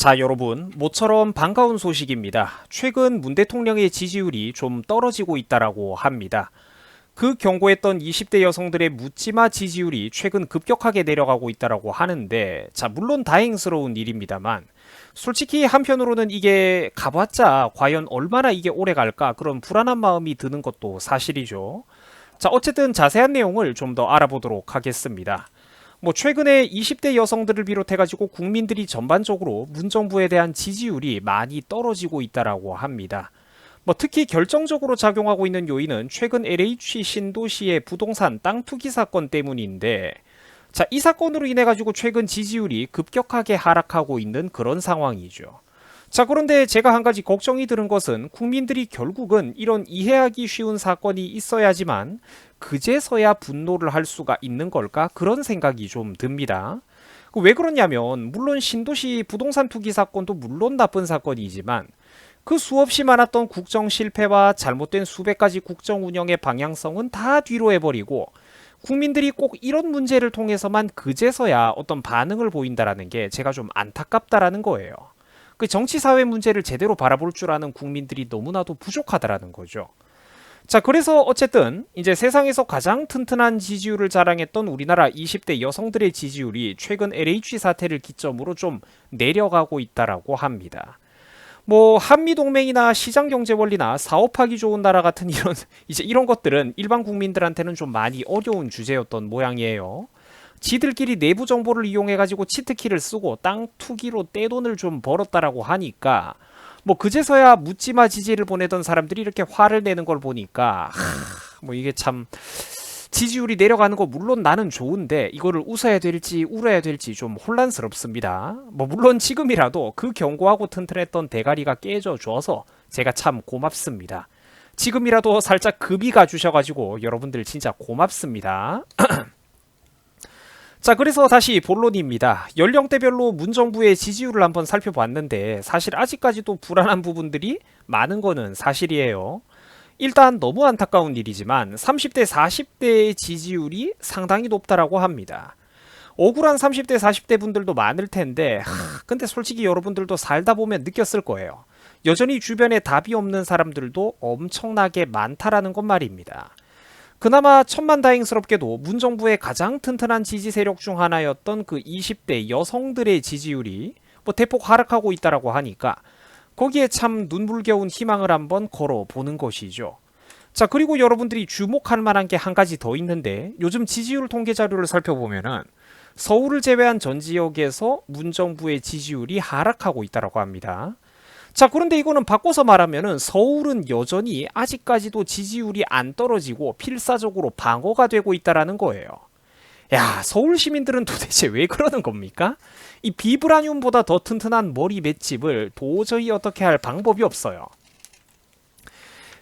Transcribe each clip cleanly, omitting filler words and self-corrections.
자, 여러분, 모처럼 반가운 소식입니다. 최근 문 대통령의 지지율이 좀 떨어지고 있다라고 합니다. 그 경고했던 20대 여성들의 묻지마 지지율이 최근 급격하게 내려가고 있다라고 하는데, 자, 물론 다행스러운 일입니다만, 솔직히 한편으로는 이게 가봤자 과연 얼마나 이게 오래 갈까 그런 불안한 마음이 드는 것도 사실이죠. 자, 어쨌든 자세한 내용을 좀 더 알아보도록 하겠습니다. 최근에 20대 여성들을 비롯해가지고 국민들이 전반적으로 문정부에 대한 지지율이 많이 떨어지고 있다라고 합니다. 특히 결정적으로 작용하고 있는 요인은 최근 LH 신도시의 부동산 땅 투기 사건 때문인데, 자, 이 사건으로 인해 가지고 최근 지지율이 급격하게 하락하고 있는 그런 상황이죠. 자, 그런데 제가 한 가지 걱정이 드는 것은 국민들이 결국은 이런 이해하기 쉬운 사건이 있어야지만 그제서야 분노를 할 수가 있는 걸까? 그런 생각이 좀 듭니다. 왜 그러냐면 물론 신도시 부동산 투기 사건도 물론 나쁜 사건이지만 그 수없이 많았던 국정 실패와 잘못된 수백 가지 국정 운영의 방향성은 다 뒤로 해버리고 국민들이 꼭 이런 문제를 통해서만 그제서야 어떤 반응을 보인다라는 게 제가 좀 안타깝다라는 거예요. 그 정치 사회 문제를 제대로 바라볼 줄 아는 국민들이 너무나도 부족하다라는 거죠. 자, 그래서 어쨌든 이제 세상에서 가장 튼튼한 지지율을 자랑했던 우리나라 20대 여성들의 지지율이 최근 LH 사태를 기점으로 좀 내려가고 있다라고 합니다. 한미 동맹이나 시장 경제 원리나 사업하기 좋은 나라 같은 이런 것들은 일반 국민들한테는 좀 많이 어려운 주제였던 모양이에요. 지들끼리 내부 정보를 이용해 가지고 치트키를 쓰고 땅 투기로 떼돈을 좀 벌었다라고 하니까 그제서야 묻지마 지지를 보내던 사람들이 이렇게 화를 내는 걸 보니까 이게 참 지지율이 내려가는 거 물론 나는 좋은데 이거를 웃어야 될지 울어야 될지 좀 혼란스럽습니다. 물론 지금이라도 그 견고하고 튼튼했던 대가리가 깨져 줘서 제가 참 고맙습니다. 지금이라도 살짝 급이 가주셔가지고 여러분들 진짜 고맙습니다. 자, 그래서 다시 본론입니다. 연령대별로 문정부의 지지율을 한번 살펴봤는데 사실 아직까지도 불안한 부분들이 많은 거는 사실이에요. 일단 너무 안타까운 일이지만 30대 40대의 지지율이 상당히 높다라고 합니다. 억울한 30대 40대 분들도 많을 텐데 근데 솔직히 여러분들도 살다 보면 느꼈을 거예요. 여전히 주변에 답이 없는 사람들도 엄청나게 많다라는 것 말입니다. 그나마 천만다행스럽게도 문정부의 가장 튼튼한 지지 세력 중 하나였던 그 20대 여성들의 지지율이 대폭 하락하고 있다라고 하니까 거기에 참 눈물겨운 희망을 한번 걸어보는 것이죠. 자, 그리고 여러분들이 주목할 만한 게 한 가지 더 있는데 요즘 지지율 통계 자료를 살펴보면은 서울을 제외한 전 지역에서 문정부의 지지율이 하락하고 있다라고 합니다. 자, 그런데 이거는 바꿔서 말하면은 서울은 여전히 아직까지도 지지율이 안 떨어지고 필사적으로 방어가 되고 있다라는 거예요. 야, 서울 시민들은 도대체 왜 그러는 겁니까? 이 비브라늄보다 더 튼튼한 머리 맷집을 도저히 어떻게 할 방법이 없어요.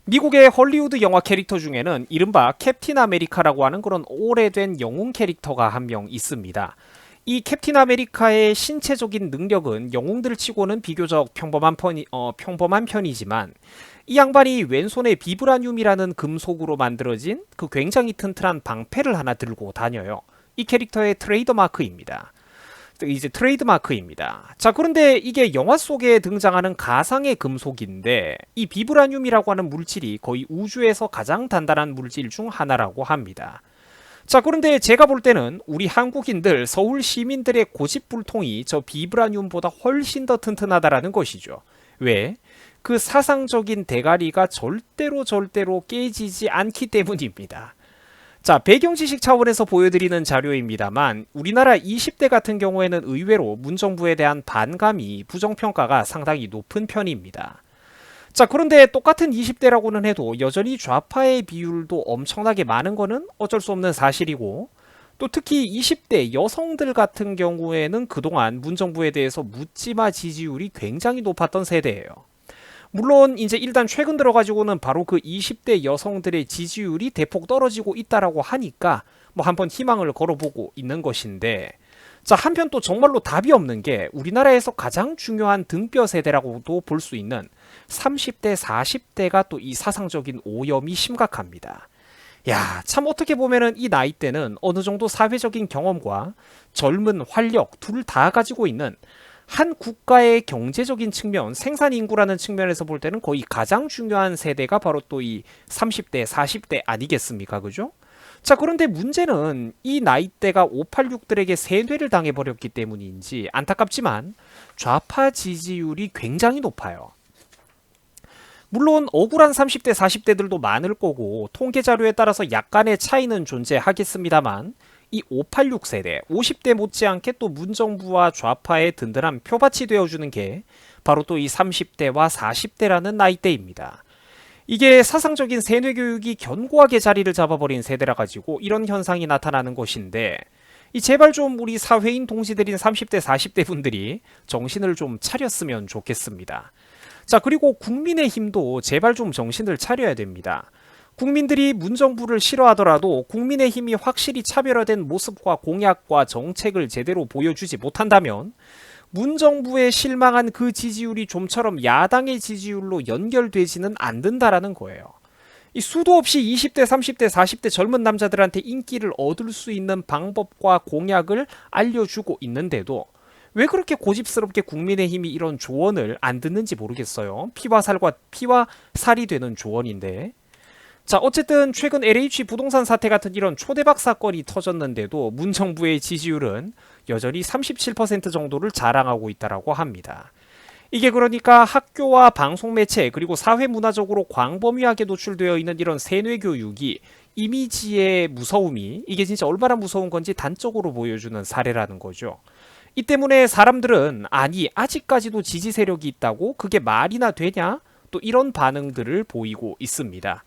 미국의 헐리우드 영화 캐릭터 중에는 이른바 캡틴 아메리카라고 하는 그런 오래된 영웅 캐릭터가 한 명 있습니다. 이 캡틴 아메리카의 신체적인 능력은 영웅들 치고는 비교적 평범한 편이지만 이 양반이 왼손에 비브라늄이라는 금속으로 만들어진 그 굉장히 튼튼한 방패를 하나 들고 다녀요. 이 캐릭터의 트레이드마크입니다. 자, 그런데 이게 영화 속에 등장하는 가상의 금속인데 이 비브라늄이라고 하는 물질이 거의 우주에서 가장 단단한 물질 중 하나라고 합니다. 자, 그런데 제가 볼 때는 우리 한국인들, 서울 시민들의 고집불통이 저 비브라늄보다 훨씬 더 튼튼하다라는 것이죠. 왜? 그 사상적인 대가리가 절대로 깨지지 않기 때문입니다. 자, 배경 지식 차원에서 보여드리는 자료입니다만 우리나라 20대 같은 경우에는 의외로 문정부에 대한 반감이 부정평가가 상당히 높은 편입니다. 자, 그런데 똑같은 20대라고는 해도 여전히 좌파의 비율도 엄청나게 많은 거는 어쩔 수 없는 사실이고 또 특히 20대 여성들 같은 경우에는 그동안 문정부에 대해서 묻지마 지지율이 굉장히 높았던 세대예요. 물론 이제 일단 최근 들어가지고는 바로 그 20대 여성들의 지지율이 대폭 떨어지고 있다라고 하니까 한번 희망을 걸어보고 있는 것인데, 자, 한편 또 정말로 답이 없는 게 우리나라에서 가장 중요한 등뼈 세대라고도 볼 수 있는 30대 40대가 또 이 사상적인 오염이 심각합니다. 야, 참 어떻게 보면은 이 나이대는 어느 정도 사회적인 경험과 젊은 활력 둘 다 가지고 있는 한 국가의 경제적인 측면, 생산 인구라는 측면에서 볼 때는 거의 가장 중요한 세대가 바로 또 이 30대, 40대 아니겠습니까? 그죠? 자, 그런데 문제는 이 나이대가 586들에게 세뇌를 당해버렸기 때문인지 안타깝지만 좌파 지지율이 굉장히 높아요. 물론 억울한 30대, 40대들도 많을 거고 통계 자료에 따라서 약간의 차이는 존재하겠습니다만 이 586 세대, 50대 못지않게 또 문정부와 좌파의 든든한 표밭이 되어주는 게 바로 또 이 30대와 40대라는 나이대입니다. 이게 사상적인 세뇌 교육이 견고하게 자리를 잡아버린 세대라 가지고 이런 현상이 나타나는 것인데 이 제발 좀 우리 사회인 동지들인 30대, 40대 분들이 정신을 좀 차렸으면 좋겠습니다. 자, 그리고 국민의힘도 제발 좀 정신을 차려야 됩니다. 국민들이 문정부를 싫어하더라도 국민의힘이 확실히 차별화된 모습과 공약과 정책을 제대로 보여주지 못한다면 문정부에 실망한 그 지지율이 좀처럼 야당의 지지율로 연결되지는 않는다라는 거예요. 이 수도 없이 20대, 30대, 40대 젊은 남자들한테 인기를 얻을 수 있는 방법과 공약을 알려주고 있는데도 왜 그렇게 고집스럽게 국민의힘이 이런 조언을 안 듣는지 모르겠어요. 피와 살이 되는 조언인데. 자, 어쨌든 최근 LH 부동산 사태 같은 이런 초대박 사건이 터졌는데도 문정부의 지지율은 여전히 37% 정도를 자랑하고 있다고 합니다. 이게 그러니까 학교와 방송매체 그리고 사회문화적으로 광범위하게 노출되어 있는 이런 세뇌 교육이 이미지의 무서움이 이게 진짜 얼마나 무서운 건지 단적으로 보여주는 사례라는 거죠. 이 때문에 사람들은 아니 아직까지도 지지 세력이 있다고 그게 말이나 되냐? 또 이런 반응들을 보이고 있습니다.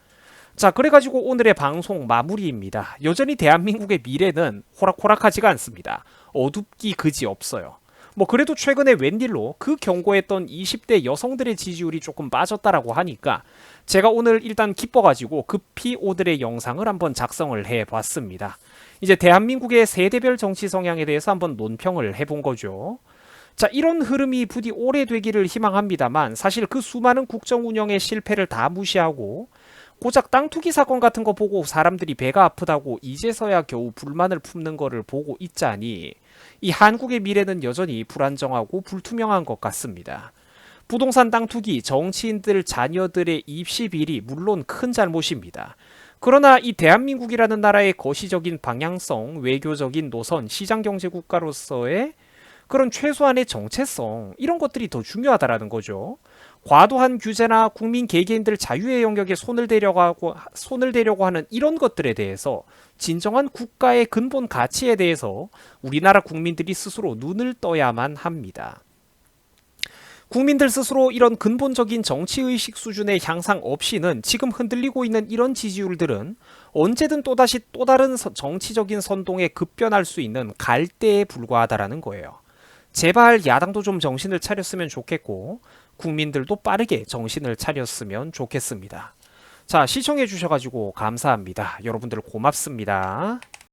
자, 그래가지고 오늘의 방송 마무리입니다. 여전히 대한민국의 미래는 호락호락하지가 않습니다. 어둡기 그지 없어요. 뭐 그래도 최근에 웬일로 그 경고했던 20대 여성들의 지지율이 조금 빠졌다라고 하니까 제가 오늘 일단 기뻐가지고 급히 오늘의 영상을 한번 작성을 해봤습니다. 이제 대한민국의 세대별 정치 성향에 대해서 한번 논평을 해본 거죠. 자, 이런 흐름이 부디 오래되기를 희망합니다만 사실 그 수많은 국정 운영의 실패를 다 무시하고 고작 땅 투기 사건 같은 거 보고 사람들이 배가 아프다고 이제서야 겨우 불만을 품는 거를 보고 있자니 이 한국의 미래는 여전히 불안정하고 불투명한 것 같습니다. 부동산 땅 투기, 정치인들 자녀들의 입시 비리 물론 큰 잘못입니다. 그러나 이 대한민국이라는 나라의 거시적인 방향성, 외교적인 노선, 시장경제 국가로서의 그런 최소한의 정체성 이런 것들이 더 중요하다라는 거죠. 과도한 규제나 국민 개개인들 자유의 영역에 손을 대려고 하는 이런 것들에 대해서 진정한 국가의 근본 가치에 대해서 우리나라 국민들이 스스로 눈을 떠야만 합니다. 국민들 스스로 이런 근본적인 정치의식 수준의 향상 없이는 지금 흔들리고 있는 이런 지지율들은 언제든 또다시 또 다른 정치적인 선동에 급변할 수 있는 갈대에 불과하다라는 거예요. 제발 야당도 좀 정신을 차렸으면 좋겠고 국민들도 빠르게 정신을 차렸으면 좋겠습니다. 자, 시청해 주셔가지고 감사합니다. 여러분들 고맙습니다.